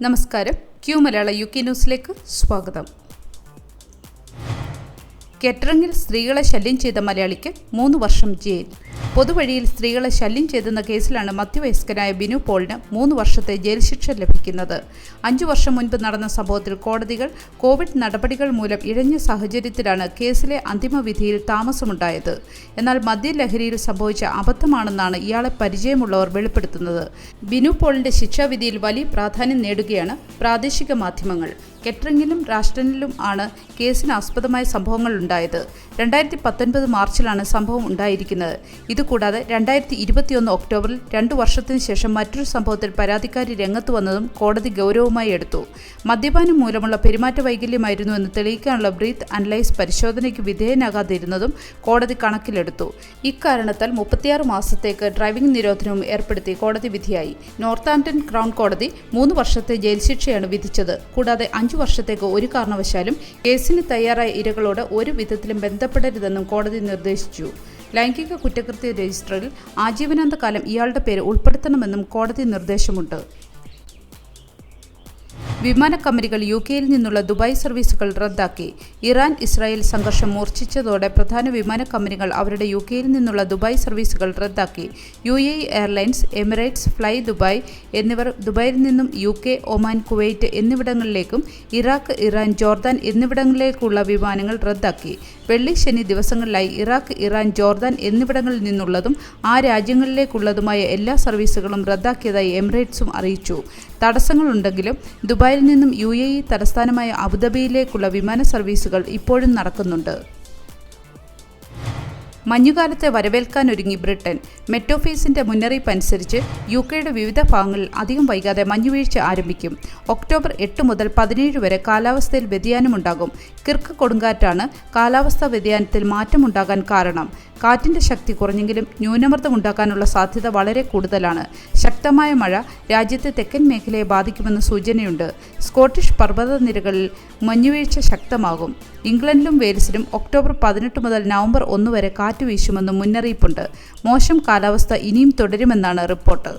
നമസ്കാരം. ക്യൂ മലയാള UK ന്യൂസിലേക്ക് സ്വാഗതം. കേറ്ററിംഗിൽ സ്ത്രീകളെ ശല്യം ചെയ്ത മലയാളിക്ക് 3 വർഷം ജയിൽ. പൊതുവഴിയിൽ സ്ത്രീകളെ ശല്യം ചെയ്തെന്ന കേസിലാണ് മധ്യവയസ്കനായ ബിനു പോളിന് 3 വർഷത്തെ ജയിൽ ശിക്ഷ ലഭിക്കുന്നത്. 5 വർഷം മുൻപ് നടന്ന സംഭവത്തിൽ കോടതികൾ കോവിഡ് നടപടികൾ മൂലം ഇഴഞ്ഞ സാഹചര്യത്തിലാണ് കേസിലെ അന്തിമ വിധിയിൽ താമസമുണ്ടായത്. എന്നാൽ മദ്യലഹരിയിൽ സംഭവിച്ച അബദ്ധമാണെന്നാണ് ഇയാളെ പരിചയമുള്ളവർ വെളിപ്പെടുത്തുന്നത്. ബിനു പോളിന്റെ ശിക്ഷാവിധിയിൽ വലിയ പ്രാധാന്യം നേടുകയാണ് പ്രാദേശിക മാധ്യമങ്ങൾ. കേറ്ററിംഗിലും റെസ്റ്റോറന്റിലും ആണ് കേസിന് ആസ്പദമായ സംഭവങ്ങൾ ഉണ്ടായത്. 2019 മാർച്ചിലാണ് സംഭവം ഉണ്ടായിരിക്കുന്നത്. ഇതുകൂടാതെ 2021 ഒക്ടോബറിൽ 2 വർഷത്തിന് ശേഷം മറ്റൊരു സംഭവത്തിൽ പരാതിക്കാരി രംഗത്ത് വന്നതും കോടതി ഗൗരവമായി എടുത്തു. മദ്യപാനം മൂലമുള്ള പെരുമാറ്റ വൈകല്യമായിരുന്നുവെന്ന് തെളിയിക്കാനുള്ള ബ്രീത്ത് അനലൈസ് പരിശോധനയ്ക്ക് വിധേയനാകാതിരുന്നതും കോടതി കണക്കിലെടുത്തു. ഇക്കാരണത്താൽ 36 മാസത്തേക്ക് ഡ്രൈവിംഗ് നിരോധനവും ഏർപ്പെടുത്തി കോടതി വിധിയായി. നോർത്താംപ്ടൺ ക്രൗൺ കോടതി 3 വർഷത്തെ ജയിൽ ശിക്ഷയാണ് വിധിച്ചത്. കൂടാതെ 5 വർഷത്തേക്ക് ഒരു കാരണവശാലും കേസിന് തയ്യാറായ ഇരകളോട് ഒരു വിധത്തിലും ബന്ധപ്പെടരുതെന്നും കോടതി നിർദ്ദേശിച്ചു. ലൈംഗിക കുറ്റകൃത്യ രജിസ്റ്ററിൽ ആജീവനാന്ത കാലം ഇയാളുടെ പേര് ഉൾപ്പെടുത്തണമെന്നും കോടതി നിർദ്ദേശമുണ്ട്. വിമാന കമ്പനികൾ UK-യിൽ നിന്നുള്ള ദുബായ് സർവീസുകൾ റദ്ദാക്കി. ഇറാൻ ഇസ്രായേൽ സംഘർഷം മൂർച്ഛിച്ചതോടെ പ്രധാന വിമാന കമ്പനികൾ അവരുടെ UK-യിൽ നിന്നുള്ള ദുബായ് സർവീസുകൾ റദ്ദാക്കി. UAE airlines, Emirates, fly Dubai എന്നിവർ ദുബായിൽ നിന്നും UK, ഒമാൻ, കുവൈറ്റ് എന്നിവിടങ്ങളിലേക്കും ഇറാഖ്, ഇറാൻ, ജോർദാൻ എന്നിവിടങ്ങളിലേക്കുള്ള വിമാനങ്ങൾ റദ്ദാക്കി. വെള്ളി, ശനി ദിവസങ്ങളിലായി ഇറാഖ്, ഇറാൻ, ജോർദാൻ എന്നിവിടങ്ങളിൽ നിന്നുള്ളതും ആ രാജ്യങ്ങളിലേക്കുള്ളതുമായ എല്ലാ സർവീസുകളും റദ്ദാക്കിയതായി എമിറേറ്റ്സും അറിയിച്ചു. തടസ്സങ്ങളുണ്ടെങ്കിലും ദുബായിൽ നിന്നും UAE തലസ്ഥാനമായ അബുദാബിയിലേക്കുള്ള വിമാന സർവീസുകൾ ഇപ്പോഴും നടക്കുന്നുണ്ട്. മഞ്ഞുകാലത്തെ വരവേൽക്കാനൊരുങ്ങി ബ്രിട്ടൻ. മെറ്റ് ഓഫീസിന്റെ മുന്നറിയിപ്പ് അനുസരിച്ച് UK-യുടെ വിവിധ ഭാഗങ്ങളിൽ അധികം വൈകാതെ മഞ്ഞുവീഴ്ച ആരംഭിക്കും. ഒക്ടോബർ 8 മുതൽ 17 വരെ കാലാവസ്ഥയിൽ വ്യതിയാനമുണ്ടാകും. കിർക്ക് കൊടുങ്കാറ്റാണ് കാലാവസ്ഥാ വ്യതിയാനത്തിൽ മാറ്റമുണ്ടാകാൻ കാരണം. കാറ്റിന്റെ ശക്തി കുറഞ്ഞെങ്കിലും ന്യൂനമർദ്ദമുണ്ടാക്കാനുള്ള സാധ്യത വളരെ കൂടുതലാണ്. ശക്തമായ മഴ രാജ്യത്തെ തെക്കൻ മേഖലയെ ബാധിക്കുമെന്ന് സൂചനയുണ്ട്. സ്കോട്ടിഷ് പർവ്വതനിരകളിൽ മഞ്ഞുവീഴ്ച ശക്തമാകും. ഇംഗ്ലണ്ടിലും വെയിൽസിലും ഒക്ടോബർ 18 മുതൽ നവംബർ 1 വരെ കാറ്റ് വീശുമെന്നും മുന്നറിയിപ്പുണ്ട്. മോശം കാലാവസ്ഥ ഇനിയും തുടരുമെന്നാണ് റിപ്പോർട്ട്.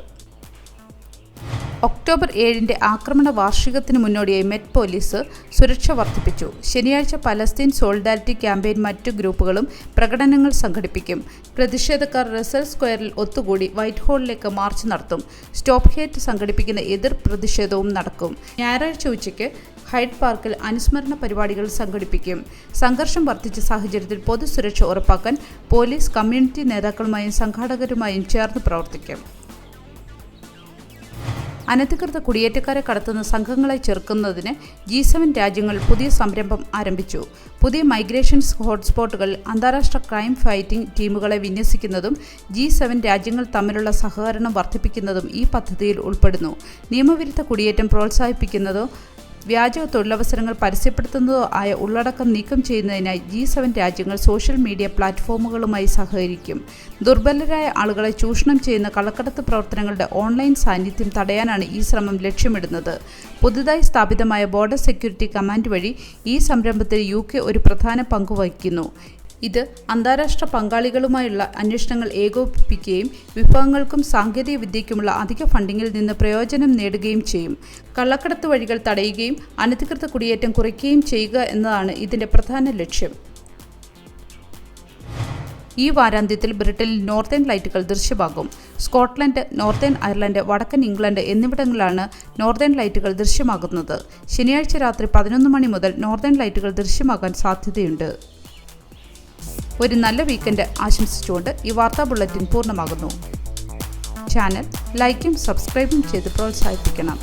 ഒക്ടോബർ 7 ആക്രമണ വാർഷികത്തിന് മുന്നോടിയായി മെറ്റ് പോലീസ് സുരക്ഷ വർദ്ധിപ്പിച്ചു. ശനിയാഴ്ച പലസ്തീൻ സോളിഡാരിറ്റി ക്യാമ്പയിൻ മറ്റു ഗ്രൂപ്പുകളും പ്രകടനങ്ങൾ സംഘടിപ്പിക്കും. പ്രതിഷേധക്കാർ റസൽ സ്ക്വയറിൽ ഒത്തുകൂടി വൈറ്റ് ഹാളിലേക്ക് മാർച്ച് നടത്തും. സ്റ്റോപ്പ് ഹേറ്റ് സംഘടിപ്പിക്കുന്ന എതിർ പ്രതിഷേധവും നടക്കും. ഞായറാഴ്ച ഉച്ചയ്ക്ക് ഹൈഡ് പാർക്കിൽ അനുസ്മരണ പരിപാടികൾ സംഘടിപ്പിക്കും. സംഘർഷം വർദ്ധിച്ച സാഹചര്യത്തിൽ പൊതുസുരക്ഷ ഉറപ്പാക്കാൻ പോലീസ് കമ്മ്യൂണിറ്റി നേതാക്കളുമായും സംഘാടകരുമായും ചേർന്ന് പ്രവർത്തിക്കും. അനധികൃത കുടിയേറ്റക്കാരെ കടത്തുന്ന സംഘങ്ങളെ ചെറുക്കുന്നതിന് G7 രാജ്യങ്ങൾ പുതിയ സംരംഭം ആരംഭിച്ചു. പുതിയ മൈഗ്രേഷൻ ഹോട്ട്സ്പോട്ടുകളിൽ അന്താരാഷ്ട്ര ക്രൈം ഫൈറ്റിംഗ് ടീമുകളെ വിന്യസിക്കുന്നതും G7 രാജ്യങ്ങൾ തമ്മിലുള്ള സഹകരണം വർദ്ധിപ്പിക്കുന്നതും ഈ പദ്ധതിയിൽ ഉൾപ്പെടുന്നു. നിയമവിരുദ്ധ കുടിയേറ്റം പ്രോത്സാഹിപ്പിക്കുന്നതോ വ്യാജ തൊഴിലവസരങ്ങൾ പരസ്യപ്പെടുത്തുന്നതോ ആയ ഉള്ളടക്കം നീക്കം ചെയ്യുന്നതിനായി G7 രാജ്യങ്ങൾ സോഷ്യൽ മീഡിയ പ്ലാറ്റ്ഫോമുകളുമായി സഹകരിക്കും. ദുർബലരായ ആളുകളെ ചൂഷണം ചെയ്യുന്ന കള്ളക്കടത്ത് പ്രവർത്തനങ്ങളുടെ ഓൺലൈൻ സാന്നിധ്യം തടയാനാണ് ഈ ശ്രമം ലക്ഷ്യമിടുന്നത്. പുതുതായി സ്ഥാപിതമായ ബോർഡർ സെക്യൂരിറ്റി കമാൻഡ് വഴി ഈ സംരംഭത്തിൽ UK ഒരു പ്രധാന പങ്ക് വഹിക്കുന്നു. ഇത് അന്താരാഷ്ട്ര പങ്കാളികളുമായുള്ള അന്വേഷണങ്ങൾ ഏകോപിപ്പിക്കുകയും വിഭവങ്ങൾക്കും സാങ്കേതിക വിദ്യയ്ക്കുമുള്ള അധിക ഫണ്ടിങ്ങിൽ നിന്ന് പ്രയോജനം നേടുകയും ചെയ്യും. കള്ളക്കടത്ത് വഴികൾ തടയുകയും അനധികൃത കുടിയേറ്റം കുറയ്ക്കുകയും ചെയ്യുക എന്നതാണ് ഇതിന്റെ പ്രധാന ലക്ഷ്യം. ഈ വാരാന്ത്യത്തിൽ ബ്രിട്ടനിൽ നോർത്തേൺ ലൈറ്റുകൾ ദൃശ്യമാകും. സ്കോട്ട്ലൻഡ്, നോർത്തേൺ അയർലൻഡ്, വടക്കൻ ഇംഗ്ലണ്ട് എന്നിവിടങ്ങളിലാണ് നോർത്തേൺ ലൈറ്റുകൾ ദൃശ്യമാകുന്നത്. ശനിയാഴ്ച രാത്രി 11 മണി മുതൽ നോർത്തേൺ ലൈറ്റുകൾ ദൃശ്യമാകാൻ സാധ്യതയുണ്ട്. ഒരു നല്ല വീക്കെൻഡ് ആശംസിച്ചുകൊണ്ട് ഈ വാർത്താ ബുള്ളറ്റിൻ പൂർണ്ണമാകുന്നു. ചാനൽ ലൈക്കും സബ്സ്ക്രൈബും ചെയ്ത് പ്രോത്സാഹിപ്പിക്കണം.